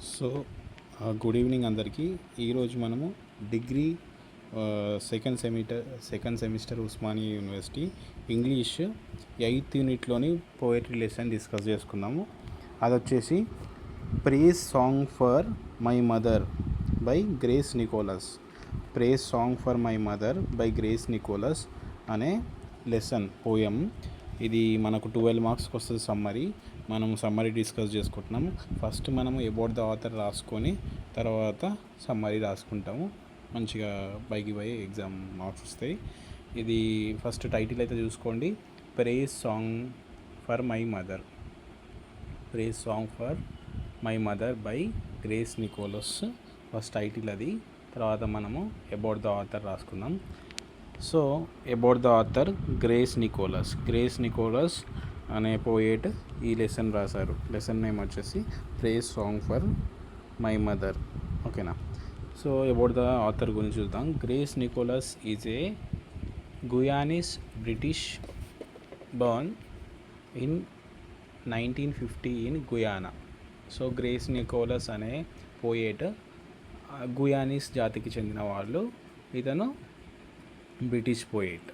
So good evening అందరికీ. ఈరోజు మనము degree second semester Osmania university English 8th యూనిట్లోని పోయట్రీ లెసన్ డిస్కస్ చేసుకుందాము. అది వచ్చేసి praise song for my mother by Grace Nichols. Praise song for my mother by Grace Nichols అనే lesson poem. ఇది మనకు 12 మార్క్స్కి వస్తుంది సమ్మరీ. మనం సమ్మరీ డిస్కస్ చేసుకుంటున్నాం. ఫస్ట్ మనము అబౌట్ ద ఆథర్ రాసుకొని తర్వాత సమ్మరీ రాసుకుంటాము. మంచిగా పైకి పోయి ఎగ్జామ్ మార్క్స్ వస్తాయి. ఇది ఫస్ట్ టైటిల్ అయితే చూసుకోండి, praise song for my mother. Praise song for my mother by Grace Nichols first title అది. తర్వాత మనము అబౌట్ ద ఆథర్ రాసుకుందాం. So about the author Grace Nichols అనే పోయేట్ ఈ లెసన్ రాశారు. లెసన్ నేమ్ వచ్చేసి praise song for my mother. ఓకేనా. So about the author గురించి చూద్దాం. Grace Nichols is a Guyanese British born in 1950 in Guyana. So Grace Nichols అనే poet Guyanese జాతికి చెందిన వాళ్ళు. ఇతను British poet,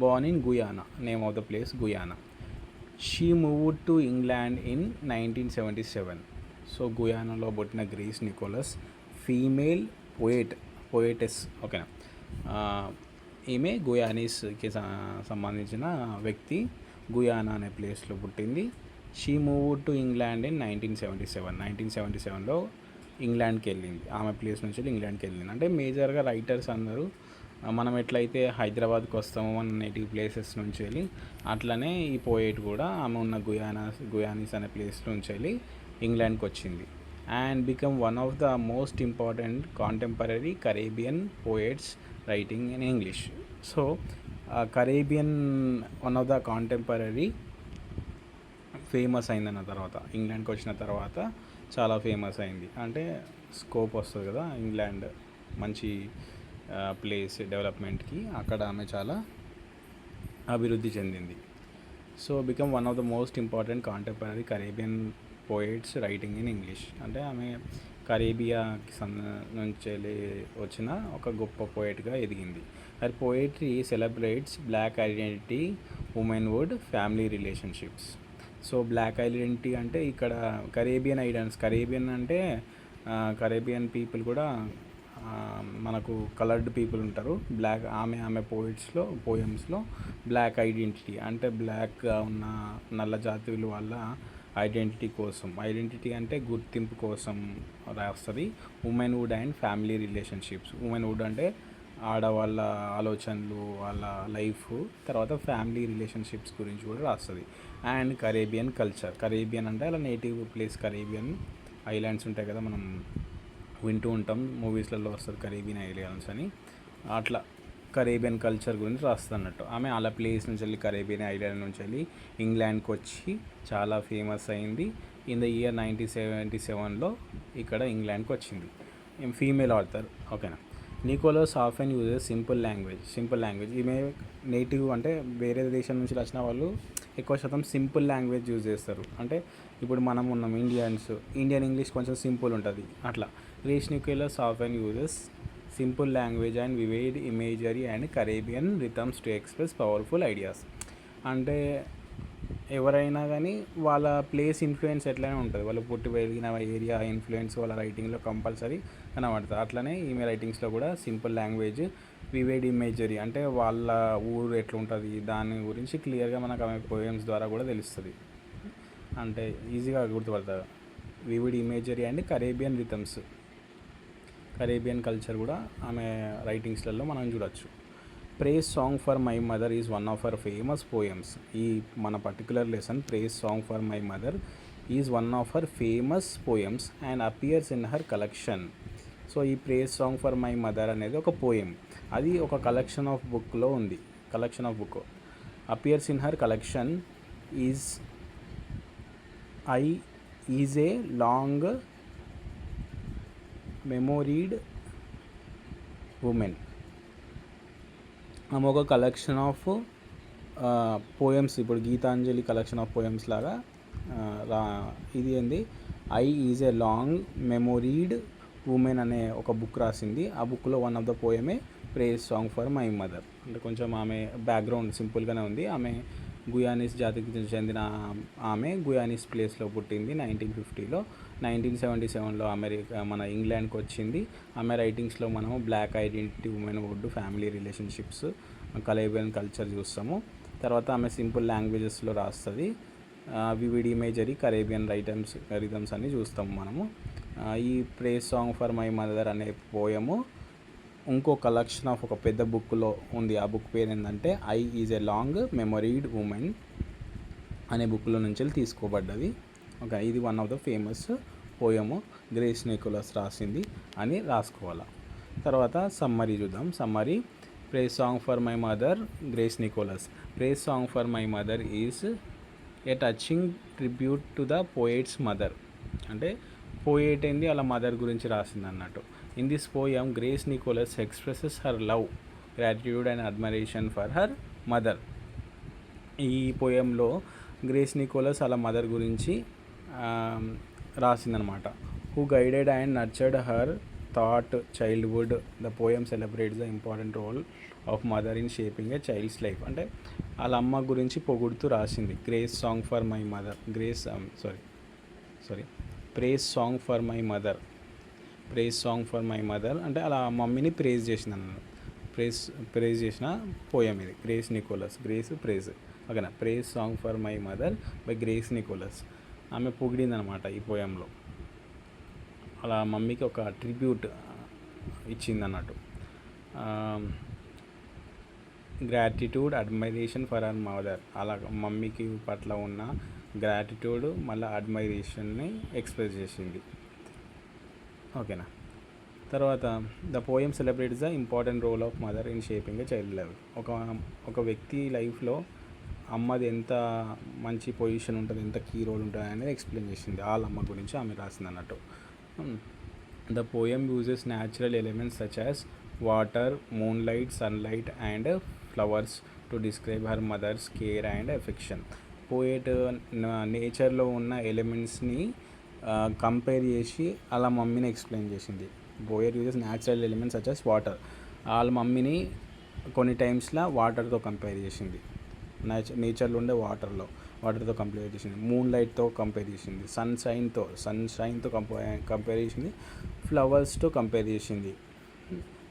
born in Guyana, name of the place Guyana. She moved to England in 1977. So గుయానాలో పుట్టిన grace Nicholas female పోయేటెస్. ఓకేనా. ఈమె గుయానీస్కి సంబంధించిన వ్యక్తి. గుయానా అనే ప్లేస్లో పుట్టింది. She moved to England in 1977లో ఇంగ్లాండ్కి వెళ్ళింది. ఆమె ప్లేస్ నుంచి ఇంగ్లాండ్కి వెళ్ళింది. అంటే మేజర్గా రైటర్స్ అందరూ మనం ఎట్లయితే హైదరాబాద్కి వస్తామో మన నేటివ్ ప్లేసెస్ నుంచి వెళ్ళి, అట్లనే ఈ పోయేట్ కూడా ఆమె ఉన్న గుయానీస్ అనే ప్లేస్ నుంచి వెళ్ళి ఇంగ్లాండ్కి వచ్చింది. And become one of the most important contemporary Caribbean poets writing in English. So Caribbean one of the contemporary famous అయిందన్న తర్వాత, ఇంగ్లాండ్కి వచ్చిన తర్వాత చాలా ఫేమస్ అయింది. అంటే స్కోప్ వస్తుంది కదా, ఇంగ్లాండ్ మంచి ప్లేస్ డెవలప్మెంట్కి, అక్కడ ఆమె చాలా అభివృద్ధి చెందింది. So become one of the most important contemporary Caribbean poets writing in English. అంటే ఆమె కరేబియాకి నుంచి వచ్చిన ఒక గొప్ప పోయిట్గా ఎదిగింది. అది poetry celebrates black identity, womanhood, family relationships. So black identity అంటే ఇక్కడ కరేబియన్ అంటే కరేబియన్ పీపుల్ కూడా మనకు కలర్డ్ పీపుల్ ఉంటారు. బ్లాక్ ఆమె పోయమ్స్లో బ్లాక్ ఐడెంటిటీ అంటే బ్లాక్గా ఉన్న నల్ల జాతువుల వాళ్ళ ఐడెంటిటీ అంటే గుర్తింపు కోసం రాస్తుంది. ఉమెన్వుడ్ అండ్ ఫ్యామిలీ రిలేషన్షిప్స్. ఉమెన్వుడ్ అంటే ఆడవాళ్ళ ఆలోచనలు, వాళ్ళ లైఫ్, తర్వాత ఫ్యామిలీ రిలేషన్షిప్స్ గురించి కూడా రాస్తుంది. And Caribbean culture. కరేబియన్ అంటే అలా నేటివ్ ప్లేస్ కరేబియన్ ఐలాండ్స్ ఉంటాయి కదా, మనం వింటూ ఉంటాం, మూవీస్లలో వస్తుంది కరేబియన్ ఐలాండ్స్ అని. అట్లా కరేబియన్ కల్చర్ గురించి రాస్తుంది అన్నట్టు. ఆమె అలా ప్లేస్ నుంచి వెళ్ళి కరేబియన్ ఐలాండ్ నుంచి వెళ్ళి ఇంగ్లాండ్కి వచ్చి చాలా ఫేమస్ అయింది. ఇన్ ద ఇయర్ 1977లో ఇక్కడ ఇంగ్లాండ్కి వచ్చింది. Female author. ఓకేనా. Nichols often uses simple language. ఈమె నేటివ్ అంటే వేరే దేశం నుంచి వచ్చిన వాళ్ళు ఎక్కువ శాతం సింపుల్ లాంగ్వేజ్ యూజ్ చేస్తారు. అంటే ఇప్పుడు మనం ఉన్నాం ఇండియన్ ఇంగ్లీష్ కొంచెం సింపుల్ ఉంటుంది. అట్లా Grace Nichols often uses simple language and vivid imagery and Caribbean rhythms to express powerful ideas. అంటే ఎవరైనా కానీ వాళ్ళ ప్లేస్ ఇన్ఫ్లుయెన్స్ ఎట్లనే ఉంటుంది, వాళ్ళు పుట్టి పెరిగిన ఏరియా ఇన్ఫ్లుయెన్స్ వాళ్ళ రైటింగ్లో కంపల్సరీ కనబడుతుంది. అట్లనే ఈమె రైటింగ్స్లో కూడా సింపుల్ లాంగ్వేజ్, వివేడ్ ఇమేజరీ అంటే వాళ్ళ ఊరు ఎట్లుంటుంది దాని గురించి క్లియర్గా మనకు ఆమె పోయమ్స్ ద్వారా కూడా తెలుస్తుంది. అంటే ఈజీగా గుర్తుపడతారు. Vivid imagery and Caribbean rhythms, Caribbean culture కూడా ఆమె రైటింగ్స్లలో మనం చూడొచ్చు. Praise song for my mother is one of her famous poems. ఈ మన particular lesson praise song for my mother is one of her famous poems and appears in her collection. So ఈ praise song for my mother అనేది ఒక poem. అది ఒక collection of బుక్లో ఉంది. Appears in her collection is a long మెమోరీడ్ women. ఆమె ఒక collection of poems, ఇప్పుడు గీతాంజలి కలెక్షన్ ఆఫ్ పోయమ్స్ లాగా ఇది ఏంది I is a long memoried woman అనే ఒక బుక్ రాసింది. ఆ బుక్లో వన్ ఆఫ్ ద పోయమే praise song for my mother. అంటే కొంచెం ఆమె బ్యాక్గ్రౌండ్ సింపుల్గానే ఉంది. ఆమె గుయానిస్ జాతికి చెందిన ఆమె గుయానిస్ ప్లేస్లో పుట్టింది 1950లో. 1977లో మన ఇంగ్లాండ్కి వచ్చింది. ఆమె రైటింగ్స్లో మనము black identity, womanhood, family relationships, Caribbean culture చూస్తాము. తర్వాత ఆమె సింపుల్ లాంగ్వేజెస్లో రాస్తుంది. వివిడ్ ఇమేజరీ, కరేబియన్ రిథమ్స్ అన్ని చూస్తాము మనము. ఈ praise song for my mother అనే పోయము ఇంకో కలెక్షన్ ఆఫ్ ఒక పెద్ద బుక్లో ఉంది. ఆ బుక్ పేరు ఏంటంటే I is a long memoried woman అనే బుక్లో నుంచి తీసుకోబడ్డది. ఓకే, ఇది one of the famous poem, Grace Nichols రాసింది అని రాసుకోవాలి. తర్వాత సమ్మరీ చూద్దాం. Summary: praise song for my mother, Grace Nichols. Praise song for my mother is a touching tribute to the poet's mother. అంటే పోయేట్ ఏంది, అలా mother గురించి రాసింది అన్నట్టు. In this poem Grace Nichols expresses her love, gratitude and admiration for her mother. ఈ పోయంలో Grace Nichols అలా mother గురించి రాసిందనమాట. Who guided and nurtured her thought childhood. The poem celebrates the important role of mother in shaping a child's life. అంటే వాళ్ళ అమ్మ గురించి పొగుడుతూ రాసింది. Grace song for my mother, praise song for my mother. Praise song for my mother అంటే అలా మమ్మీని praise చేసింది అన్నాను. ప్రేజ్ చేసిన పోయం ఇది. గ్రేస్ నికోలస్, ప్రేజ్ ఓకేనా. Praise song for my mother by Grace Nichols. ఆమె పొగిడింది అనమాట ఈ పోయంలో. అలా మమ్మీకి ఒక ట్రిబ్యూట్ ఇచ్చింది అన్నట్టు. Gratitude, అడ్మైరేషన్ for her mother. అలా మమ్మీకి పట్ల ఉన్న గ్రాటిట్యూడ్ మళ్ళీ అడ్మైరేషన్ని ఎక్స్ప్రెస్ చేసింది. ఓకేనా. తర్వాత the poem celebrates the important role of mother in shaping a child life. ఒక వ్యక్తి లైఫ్లో అమ్మది ఎంత మంచి పొజిషన్ ఉంటుంది, ఎంత కీ రోల్ ఉంటుంది అనేది ఎక్స్ప్లెయిన్ చేసింది. వాళ్ళ అమ్మ గురించి ఆమె రాసింది అన్నట్టు. The poem uses natural elements such as water, moonlight, sunlight and flowers to describe her mother's care and affection. Poet నేచర్లో ఉన్న ఎలిమెంట్స్ని కంపేర్ చేసి అలా మమ్మీని ఎక్స్ప్లెయిన్ చేసింది. Poet uses natural elements such as water. వాళ్ళ మమ్మీని కొన్ని టైమ్స్లో వాటర్తో కంపేర్ చేసింది. నేచర్లో ఉండే వాటర్తో కంపేర్ చేసింది. మూన్ లైట్తో కంపేర్ చేసింది. సన్షైన్తో కంపేర్ చేసింది. ఫ్లవర్స్తో కంపేర్ చేసింది.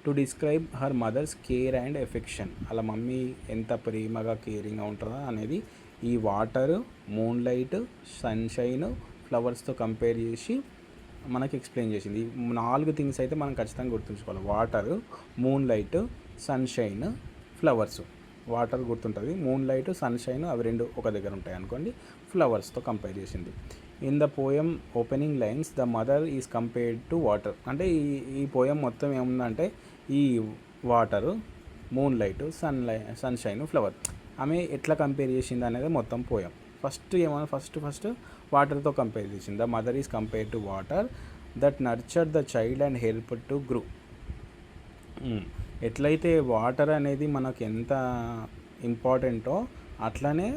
To describe her mother's care and affection. అలా మమ్మీ ఎంత ప్రేమగా కేరింగ్గా ఉంటుందో అనేది ఈ వాటర్, మూన్ లైట్, సన్షైన్, ఫ్లవర్స్తో కంపేర్ చేసి మనకి ఎక్స్ప్లెయిన్ చేసింది. ఈ 4 థింగ్స్ అయితే మనం ఖచ్చితంగా గుర్తుంచుకోవాలి. Water, moonlight, sunshine, flowers. Water గుర్తుంటుంది, మూన్ లైట్, సన్షైన్ అవి 2 ఒక దగ్గర ఉంటాయి అనుకోండి. ఫ్లవర్స్తో కంపేర్ చేసింది. In the poem opening lines the mother is compared to water. అంటే ఈ పోయం మొత్తం ఏముందంటే ఈ water, moon light, sunshine, flower ఆమె ఎట్లా కంపేర్ చేసింది అనేది మొత్తం పోయం. ఫస్ట్ వాటర్తో కంపేర్ చేసింది. The mother is compare to water that nurture the child and help to grow. ఎట్లయితే వాటర్ అనేది మనకు ఎంత ఇంపార్టెంటో అట్లనే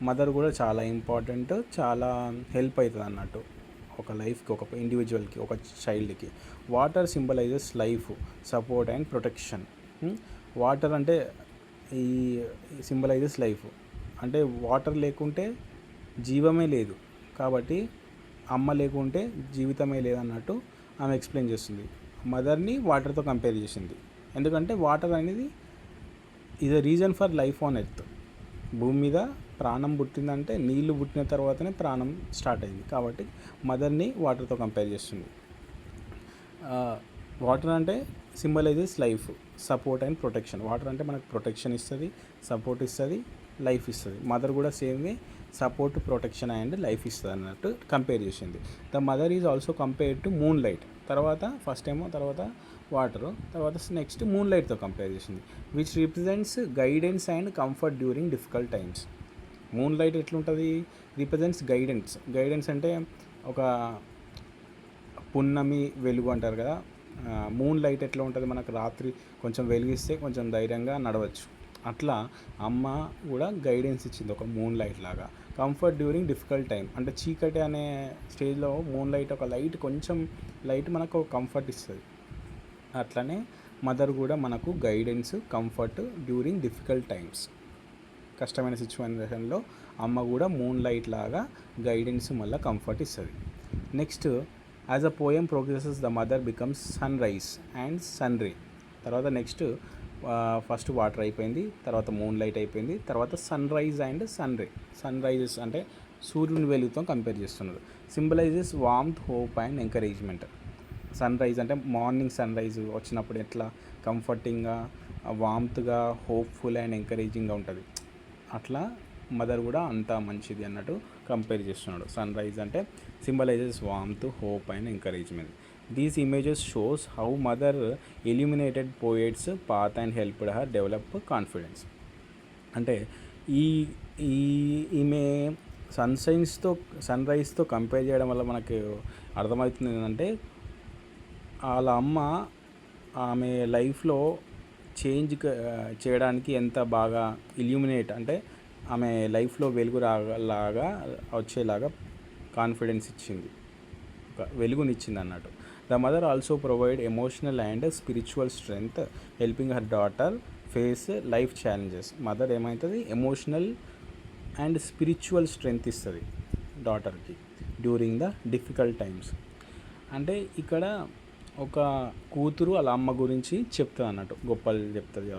మదర్ కూడా చాలా ఇంపార్టెంట్, చాలా హెల్ప్ అవుతుంది అన్నట్టు ఒక లైఫ్కి, ఒక ఇండివిజువల్కి, ఒక చైల్డ్కి. Water symbolizes life, support and protection. Water అంటే ఈ సింబలైజెస్ లైఫ్ అంటే వాటర్ లేకుంటే జీవమే లేదు, కాబట్టి అమ్మ లేకుంటే జీవితమే లేదన్నట్టు ఆమె ఎక్స్ప్లెయిన్ చేస్తుంది. మదర్ని వాటర్తో కంపేర్ చేసింది. ఎందుకంటే వాటర్ అనేది is a reason for life on earth. భూమి మీద ప్రాణం పుట్టిందంటే నీళ్లు పుట్టిన తర్వాతనే ప్రాణం స్టార్ట్ అయింది, కాబట్టి మదర్ని వాటర్తో కంపేర్ చేస్తుంది. వాటర్ అంటే symbolises life, support and protection. Water అంటే మనకు ప్రొటెక్షన్ ఇస్తుంది, సపోర్ట్ ఇస్తుంది, లైఫ్ ఇస్తుంది. మదర్ కూడా same way support, protection and life ఇస్తుంది అన్నట్టు కంపేర్ చేసింది. The mother is also compared to moon light. తర్వాత వాటరు, తర్వాత నెక్స్ట్ మూన్ లైట్తో కంపేర్ చేసింది. Which represents guidance and comfort during difficult times. Moon light ఎట్లుంటుంది, represents guidance అంటే ఒక పున్నమి వెలుగు అంటారు కదా. మూన్ లైట్ ఎట్లా ఉంటుంది, మనకు రాత్రి కొంచెం వెలిగిస్తే కొంచెం ధైర్యంగా నడవచ్చు. అట్లా అమ్మ కూడా గైడెన్స్ ఇచ్చింది ఒక మూన్ లైట్ లాగా. Comfort during difficult time. అంటే చీకటి అనే స్టేజ్లో మూన్ లైట్, ఒక లైట్, కొంచెం లైట్ మనకు కంఫర్ట్ ఇస్తుంది. అట్లనే మదర్ కూడా మనకు guidance, comfort during difficult times. కష్టమైన సిచ్యువేషన్లో అమ్మ కూడా మూన్ లైట్ లాగా గైడెన్స్, మళ్ళీ కంఫర్ట్ ఇస్తుంది. Next, as a poem progresses the mother becomes sunrise and sun ray. తర్వాత నెక్స్ట్ ఫస్ట్ వాటర్ అయిపోయింది, తర్వాత మూన్ లైట్ అయిపోయింది, తర్వాత sunrise and sun ray. Sun rises అంటే సూర్యుని వెలుగుతో కంపేర్ చేస్తున్నారు. Symbolises warmth, hope and encouragement. Sunrise అంటే మార్నింగ్ సన్ రైజ్ వచ్చినప్పుడు ఎట్లా కంఫర్టింగ్గా, వార్మ్త్గా, హోప్ఫుల్ అండ్ ఎంకరేజింగ్గా ఉంటుంది, అట్లా మదర్ కూడా అంత మంచిది అన్నట్టు కంపేర్ చేస్తున్నాడు. సన్ రైజ్ అంటే symbolises warmth, hope and encouragement. These images shows how mother illuminated poets path and helped her develop confidence. అంటే ఈమె సన్ రైజ్తో కంపేర్ చేయడం వల్ల మనకు అర్థమవుతుంది ఏంటంటే వాళ్ళ అమ్మ ఆమె లైఫ్లో చేంజ్ చేయడానికి ఎంత బాగా ఇల్యూమినేట్, అంటే ఆమె లైఫ్లో వెలుగు లాగా వచ్చేలాగా కాన్ఫిడెన్స్ ఇచ్చింది, ఒక వెలుగునిచ్చింది అన్నట్టు. The mother also provide emotional and spiritual strength, helping her daughter face life challenges. Mother ఏమవుతుంది, ఎమోషనల్ అండ్ స్పిరిచువల్ స్ట్రెంగ్త్ ఇస్తుంది డాటర్కి డ్యూరింగ్ ద డిఫికల్ట్ టైమ్స్. అంటే ఇక్కడ ఒక కూతురు వాళ్ళ అమ్మ గురించి చెప్తుంది అన్నట్టు, గొప్పలు చెప్తుంది,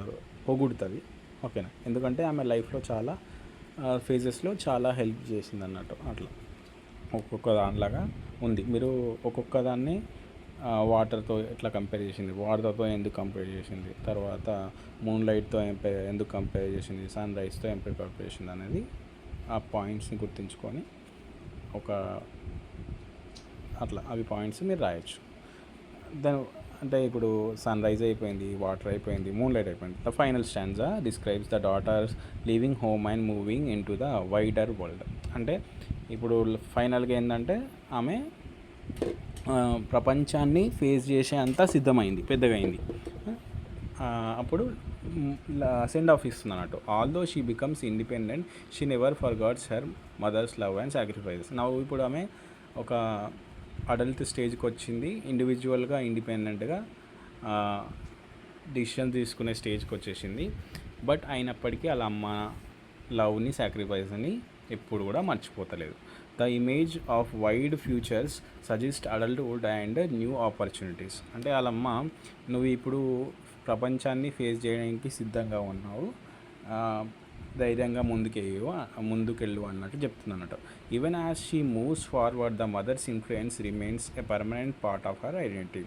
పొగుడుతుంది, ఓకేనా. ఎందుకంటే ఆమె లైఫ్లో చాలా ఫేజెస్లో చాలా హెల్ప్ చేసింది అన్నట్టు. అట్లా ఒక్కొక్క దానిలాగా ఉంది. మీరు ఒక్కొక్క దాన్ని వాటర్తో ఎట్లా కంపేర్ చేసింది, వాటర్తో ఎందుకు కంపేర్ చేసింది, తర్వాత మూన్ లైట్తో ఎందుకు కంపేర్ చేసింది, సన్ రైజ్తో ఎందుకు కంపేర్ చేసింది అనేది ఆ పాయింట్స్ని గుర్తుంచుకొని ఒక అట్లా అవి పాయింట్స్ మీరు రాయొచ్చు. దాని అంటే ఇప్పుడు సన్ రైజ్ అయిపోయింది, వాటర్ అయిపోయింది, మూన్ లైట్ అయిపోయింది. The final stanza describes the daughter's leaving home and moving in to the wider world. అంటే ఇప్పుడు ఫైనల్గా ఏంటంటే ఆమె ప్రపంచాన్ని ఫేస్ చేసే అంతా సిద్ధమైంది, పెద్దగా అయింది. అప్పుడు సెండ్ ఆఫ్ ఇస్తుంది అన్నట్టు. Although she becomes independent, she never forgots her mother's love and sacrifices. ఇప్పుడు ఆమె ఒక అడల్ట్ స్టేజ్కి వచ్చింది, ఇండివిజువల్గా, ఇండిపెండెంట్గా డిసిషన్ తీసుకునే స్టేజ్కి వచ్చేసింది. బట్ అయినప్పటికీ వాళ్ళ అమ్మ లవ్ని, సాక్రిఫైస్ని ఎప్పుడు కూడా మర్చిపోతలేదు. The image of wide futures suggest adulthood and new opportunities. అంటే వాళ్ళమ్మ, నువ్వు ఇప్పుడు ప్రపంచాన్ని ఫేస్ చేయడానికి సిద్ధంగా ఉన్నావు, ధైర్యంగా ముందుకెళ్ళు అన్నట్టు చెప్తుందన్నట్టు. Even as she moves forward the mother's influence remains a permanent part of her identity.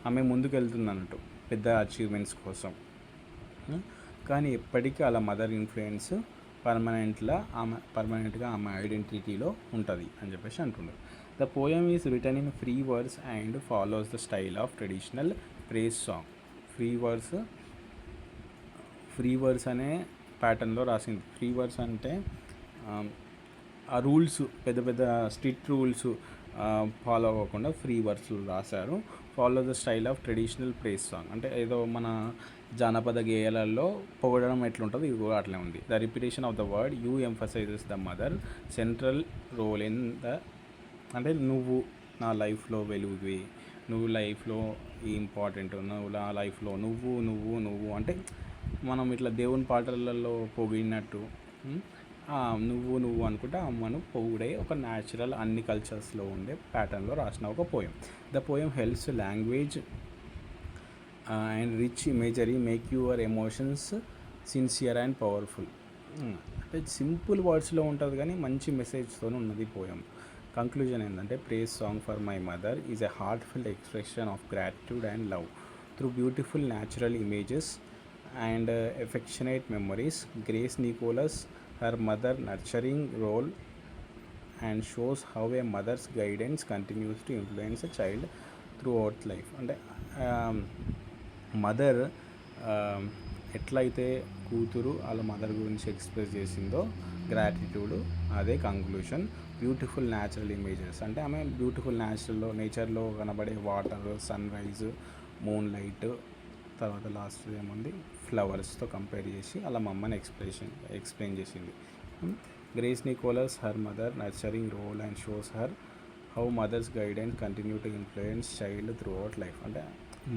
ఆమె ముందుకెళ్తుంది అన్నట్టు పెద్ద అచీవ్మెంట్స్ కోసం, కానీ ఎప్పటికీ అలా మదర్ ఇన్ఫ్లుయెన్స్ పర్మనెంట్గా ఆమె ఐడెంటిటీలో ఉంటుంది అని చెప్పేసి అంటున్నారు. The poem is written in free verse and follows the style of traditional praise song. Free verse అనే ప్యాటర్న్లో రాసింది. ఫ్రీ వర్స్ అంటే ఆ రూల్స్, పెద్ద పెద్ద స్ట్రిక్ట్ రూల్స్ ఫాలో అవ్వకుండా ఫ్రీ వర్స్లు రాశారు. Follow the style of traditional praise song అంటే ఏదో మన జానపద గేయాలలో పొగడడం ఎట్లుంటుందో ఇది కూడా అట్లే ఉంది. The repetition of the word you emphasises the mother central role in the, అంటే నువ్వు నా లైఫ్లో వెలుగువి, నువ్వు లైఫ్లో ఇంపార్టెంట్, నువ్వు నా లైఫ్లో నువ్వు నువ్వు నువ్వు అంటే మనం ఇట్లా దేవుని పాటలలో పొగిడినట్టు నువ్వు నువ్వు అనుకుంటే అమ్మను పొగిడే ఒక న్యాచురల్, అన్ని కల్చర్స్లో ఉండే ప్యాటర్న్లో రాసిన ఒక poem. The poem helps language and rich imagery make your emotions sincere and powerful. అంటే సింపుల్ వర్డ్స్లో ఉంటుంది కానీ మంచి మెసేజ్తో ఉన్నది పోయం. కంక్లూజన్ ఏంటంటే, praise song for my mother is a heartful expression of gratitude and love through beautiful natural images and affectionate memories. Grace Nicholas, her mother nurturing role, and shows how a mother's guidance continues to influence a child throughout life. అంటే mother ఎట్లయితే కూతురు వాళ్ళ mother గురించి express చేసిందో gratitude, అదే conclusion. Beautiful natural images అంటే ఆమె beautiful నేచర్లో కనబడే water, sunrise, moonlight, తర్వాత లాస్ట్ ఏముంది ఫ్లవర్స్తో కంపేర్ చేసి అలా మా అమ్మని ఎక్స్ప్లెయిన్ చేసింది. Grace Nicholas, her mother, nurturing role and shows her how mother's guidance continue to influence child throughout life. అంటే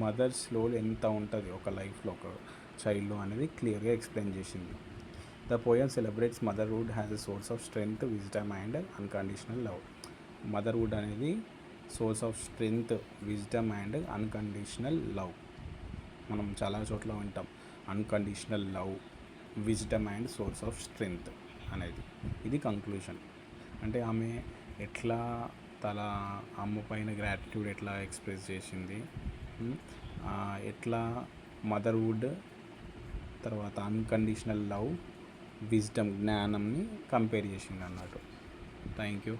మదర్స్ రోల్ ఎంత ఉంటుంది ఒక లైఫ్లో ఒక చైల్డ్లో అనేది క్లియర్గా ఎక్స్ప్లెయిన్ చేసింది. The poem celebrates motherhood has a source of strength, wisdom and unconditional love. Motherhood అనేది source of strength, wisdom and unconditional love. మనం చాలా చోట్ల వింటాం unconditional love, wisdom and source of strength అనేది. ఇది కంక్లూషన్. అంటే ఆమె ఎట్లా తన అమ్మ పైన గ్రాటిట్యూడ్ ఎట్లా ఎక్స్ప్రెస్ చేసింది, ఎట్లా మదర్వుడ్ తర్వాత అన్కండిషనల్ లవ్, విజ్డమ్ జ్ఞానంని కంపేర్ చేసింది అన్నట్టు. Thank you.